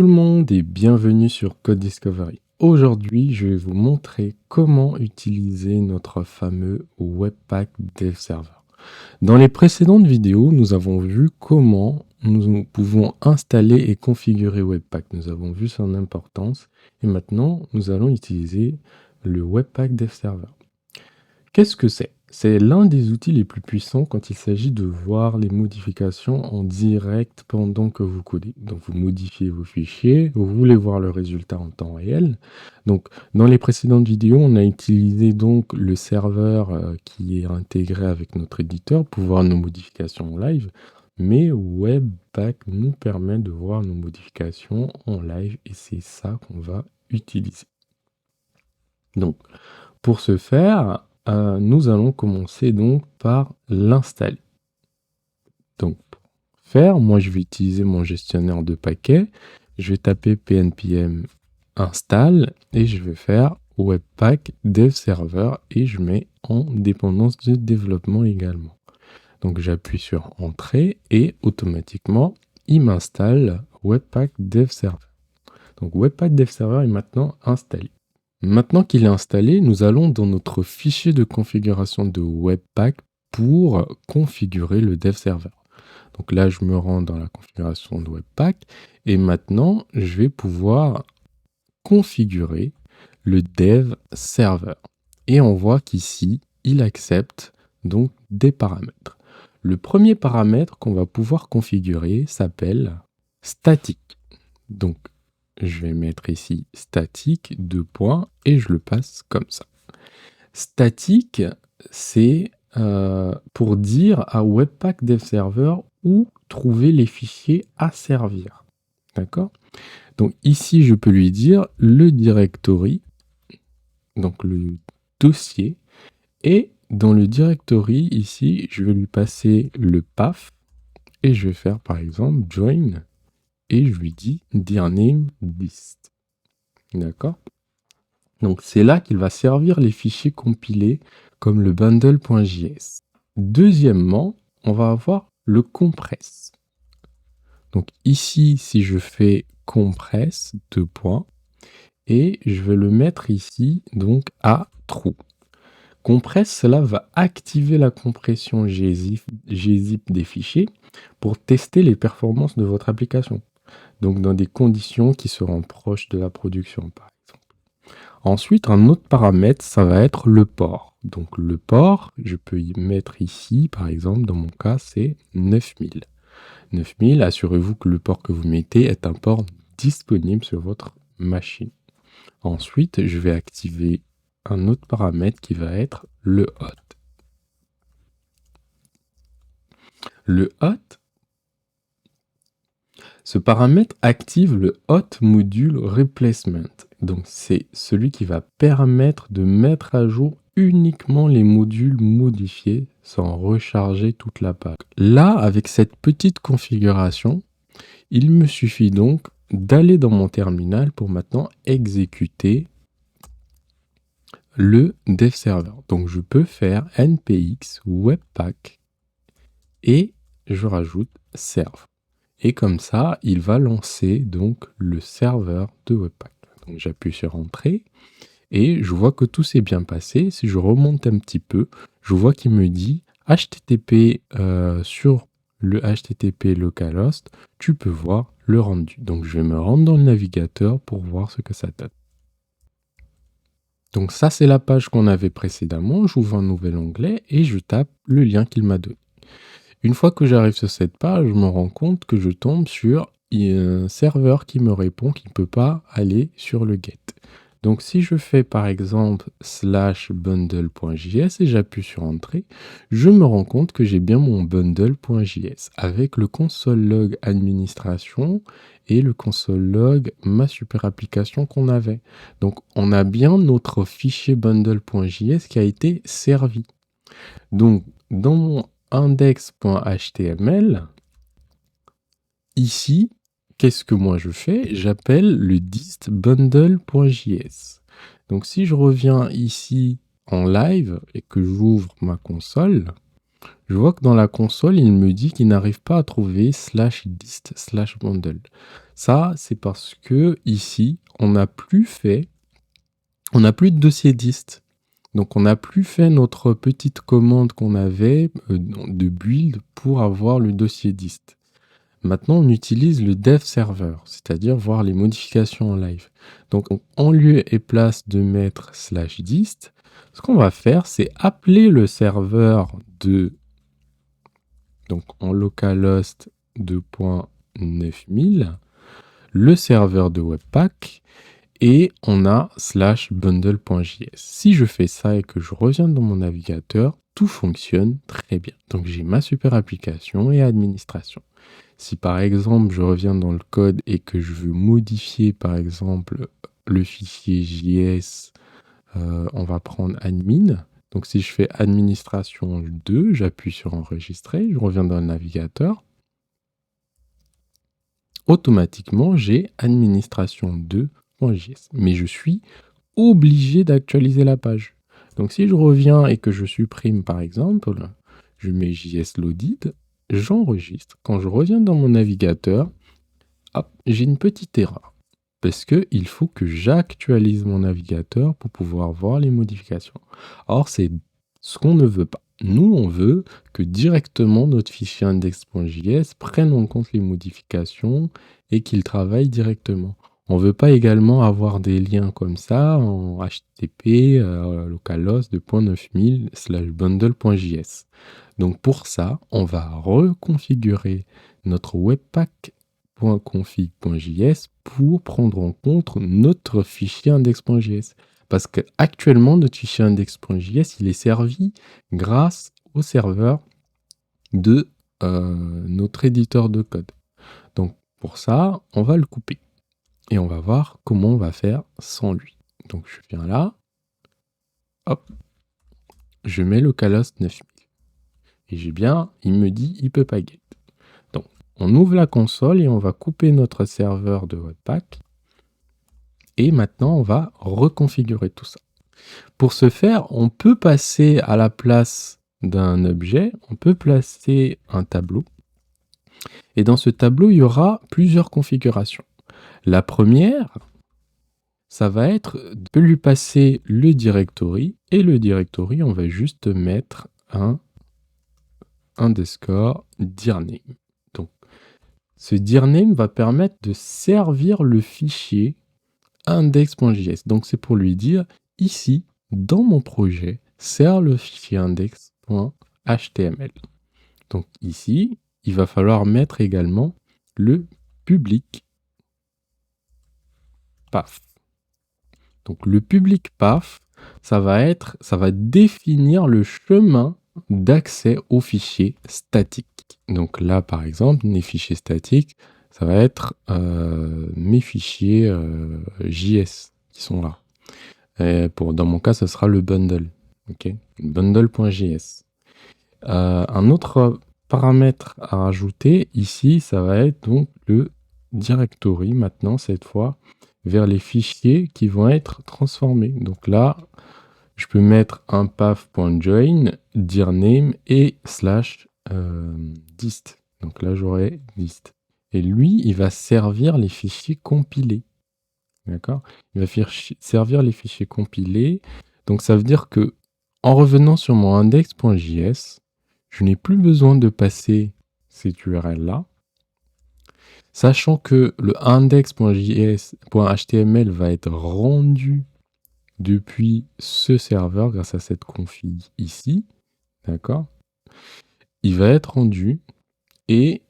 Tout le monde et bienvenue sur Code Discovery. Aujourd'hui, je vais vous montrer comment utiliser notre fameux Webpack Dev Server. Dans les précédentes vidéos, nous avons vu comment nous pouvons installer et configurer Webpack. Nous avons vu son importance et maintenant, nous allons utiliser le Webpack Dev Server. Qu'est-ce que c'est? C'est l'un des outils les plus puissants quand il s'agit de voir les modifications en direct pendant que vous codez. Donc vous modifiez vos fichiers, vous voulez voir le résultat en temps réel. Donc dans les précédentes vidéos, on a utilisé donc le serveur qui est intégré avec notre éditeur pour voir nos modifications en live. Mais Webpack nous permet de voir nos modifications en live et c'est ça qu'on va utiliser. Donc pour ce faire, nous allons commencer donc par l'installer. Donc pour faire, moi je vais utiliser mon gestionnaire de paquets. Je vais taper pnpm install et je vais faire webpack dev server et je mets en dépendance de développement également. Donc j'appuie sur entrée et automatiquement il m'installe webpack dev server. Donc webpack dev server est maintenant installé. Maintenant qu'il est installé, nous allons dans notre fichier de configuration de Webpack pour configurer le dev server. Donc là, je me rends dans la configuration de Webpack et maintenant, je vais pouvoir configurer le dev server. Et on voit qu'ici, il accepte donc des paramètres. Le premier paramètre qu'on va pouvoir configurer s'appelle statique. Donc, je vais mettre ici statique, 2 points, et je le passe comme ça. Statique, c'est pour dire à Webpack Dev Server où trouver les fichiers à servir. D'accord? Donc ici, je peux lui dire le directory, donc le dossier, et dans le directory, ici, je vais lui passer le path, et je vais faire par exemple join, et je lui dis dir name list. D'accord? Donc c'est là qu'il va servir les fichiers compilés comme le bundle.js. Deuxièmement, on va avoir le compress. Donc ici, si je fais compress, 2 points, et je vais le mettre ici donc à true. Compress, cela va activer la compression gzip des fichiers pour tester les performances de votre application. Donc dans des conditions qui seront proches de la production, par exemple. Ensuite, un autre paramètre, ça va être le port. Donc le port, je peux y mettre ici, par exemple, dans mon cas, c'est 9000. 9000, assurez-vous que le port que vous mettez est un port disponible sur votre machine. Ensuite, je vais activer un autre paramètre qui va être le hot. Le hot, ce paramètre active le hot module replacement. Donc c'est celui qui va permettre de mettre à jour uniquement les modules modifiés sans recharger toute la page. Là, avec cette petite configuration, il me suffit donc d'aller dans mon terminal pour maintenant exécuter le dev server. Donc je peux faire npx webpack et je rajoute serve. Et comme ça, il va lancer donc le serveur de Webpack. Donc j'appuie sur Entrée et je vois que tout s'est bien passé. Si je remonte un petit peu, je vois qu'il me dit HTTP sur le HTTP localhost, tu peux voir le rendu. Donc je vais me rendre dans le navigateur pour voir ce que ça donne. Donc ça, c'est la page qu'on avait précédemment. J'ouvre un nouvel onglet et je tape le lien qu'il m'a donné. Une fois que j'arrive sur cette page, je me rends compte que je tombe sur un serveur qui me répond qu'il ne peut pas aller sur le get. Donc si je fais par exemple /bundle.js et j'appuie sur entrée, je me rends compte que j'ai bien mon bundle.js avec le console log administration et le console log ma super application qu'on avait. Donc on a bien notre fichier bundle.js qui a été servi. Donc dans mon index.html, ici, qu'est-ce que moi je fais? J'appelle le dist bundle.js. Donc si je reviens ici en live et que j'ouvre ma console, Je vois que dans la console, il me dit qu'il n'arrive pas à trouver /dist/bundle. Ça, c'est parce que ici, on n'a plus de dossier dist. Donc, on n'a plus fait notre petite commande qu'on avait de build pour avoir le dossier dist. Maintenant, on utilise le dev server, c'est-à-dire voir les modifications en live. Donc, en lieu et place de mettre /dist, ce qu'on va faire, c'est appeler le serveur donc en localhost 2.9000, le serveur de Webpack, et on a /bundle.js. Si je fais ça et que je reviens dans mon navigateur, tout fonctionne très bien. Donc j'ai ma super application et administration. Si par exemple je reviens dans le code et que je veux modifier par exemple le fichier JS, on va prendre admin. Donc si je fais administration 2, j'appuie sur enregistrer, je reviens dans le navigateur. Automatiquement, j'ai administration 2.js. Mais je suis obligé d'actualiser la page. Donc si je reviens et que je supprime par exemple, je mets JS loaded, j'enregistre. Quand je reviens dans mon navigateur, hop, j'ai une petite erreur. Parce qu'il faut que j'actualise mon navigateur pour pouvoir voir les modifications. Or, c'est ce qu'on ne veut pas. Nous, on veut que directement notre fichier index.js prenne en compte les modifications et qu'il travaille directement. On ne veut pas également avoir des liens comme ça en HTTP localhost 2.9000 /bundle.js. Donc pour ça, on va reconfigurer notre webpack.config.js pour prendre en compte notre fichier index.js. Parce qu'actuellement, notre fichier index.js, il est servi grâce au serveur de notre éditeur de code. Donc pour ça, on va le couper. Et on va voir comment on va faire sans lui. Donc je viens là, hop, je mets localhost 9000. Et j'ai bien, il me dit, il peut pas get. Donc on ouvre la console et on va couper notre serveur de Webpack. Et maintenant, on va reconfigurer tout ça. Pour ce faire, on peut passer à la place d'un objet, on peut placer un tableau. Et dans ce tableau, il y aura plusieurs configurations. La première, ça va être de lui passer le directory. Et le directory, on va juste mettre un underscore dirname. Donc, ce dirname va permettre de servir le fichier index.js. Donc, c'est pour lui dire, ici, dans mon projet, sert le fichier index.html. Donc, ici, il va falloir mettre également le public path. Donc, le public path, ça va définir le chemin d'accès aux fichiers statiques. Donc là, par exemple, les fichiers statiques, ça va être mes fichiers JS qui sont là. Dans mon cas, ce sera le bundle. Okay, bundle.js. Un autre paramètre à rajouter ici, ça va être donc le directory maintenant, cette fois, vers les fichiers qui vont être transformés. Donc là, je peux mettre un path.join, dirname et /dist. Donc là, j'aurai dist. Et lui, il va servir les fichiers compilés. D'accord? Il va servir les fichiers compilés. Donc ça veut dire que en revenant sur mon index.js, je n'ai plus besoin de passer cette URL-là. Sachant que le index.js.html va être rendu depuis ce serveur grâce à cette config ici. D'accord? Il va être rendu et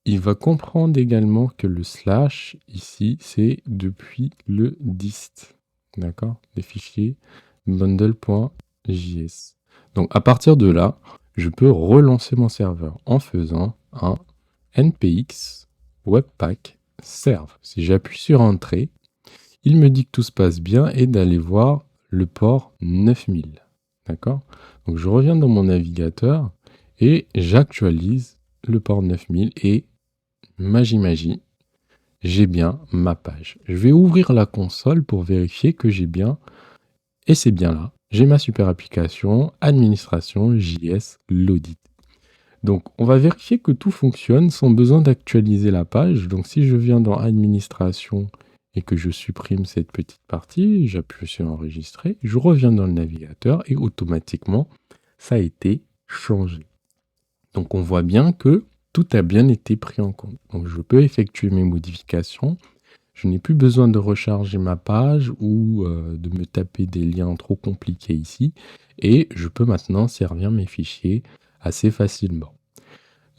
il va comprendre également que le slash ici, c'est depuis le dist. D'accord? Les fichiers bundle.js. Donc à partir de là, je peux relancer mon serveur en faisant un npx webpack serve. Si j'appuie sur entrée, il me dit que tout se passe bien et d'aller voir le port 9000. D'accord? Donc je reviens dans mon navigateur et j'actualise le port 9000 et magie, j'ai bien ma page. Je vais ouvrir la console pour vérifier que j'ai bien, et c'est bien là. J'ai ma super application, administration, JS, loaded. Donc, on va vérifier que tout fonctionne sans besoin d'actualiser la page. Donc, si je viens dans Administration et que je supprime cette petite partie, j'appuie sur Enregistrer, je reviens dans le navigateur et automatiquement, ça a été changé. Donc, on voit bien que tout a bien été pris en compte. Donc, je peux effectuer mes modifications. Je n'ai plus besoin de recharger ma page ou de me taper des liens trop compliqués ici. Et je peux maintenant servir mes fichiers assez facilement.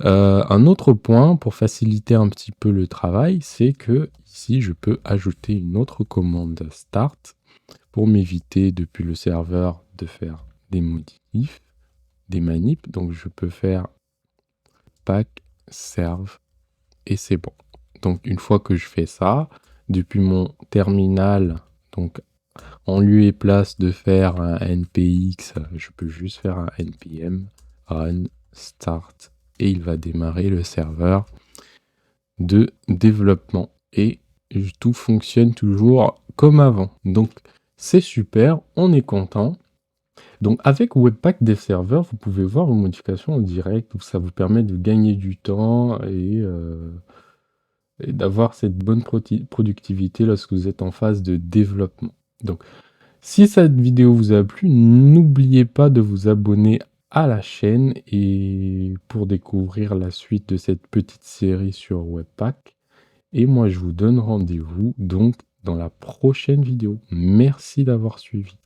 Un autre point pour faciliter un petit peu le travail, c'est que ici, je peux ajouter une autre commande start pour m'éviter depuis le serveur de faire des modifs, des manips. Donc, je peux faire pack serve et c'est bon. Donc, une fois que je fais ça, depuis mon terminal, donc en lieu et place de faire un npx, je peux juste faire un npm run start et il va démarrer le serveur de développement et tout fonctionne toujours comme avant. Donc c'est super, on est content. Donc avec Webpack Dev Server, vous pouvez voir vos modifications en direct, où ça vous permet de gagner du temps et d'avoir cette bonne productivité lorsque vous êtes en phase de développement. Donc si cette vidéo vous a plu, n'oubliez pas de vous abonner à la chaîne et pour découvrir la suite de cette petite série sur Webpack. Et moi, je vous donne rendez-vous donc dans la prochaine vidéo. Merci d'avoir suivi.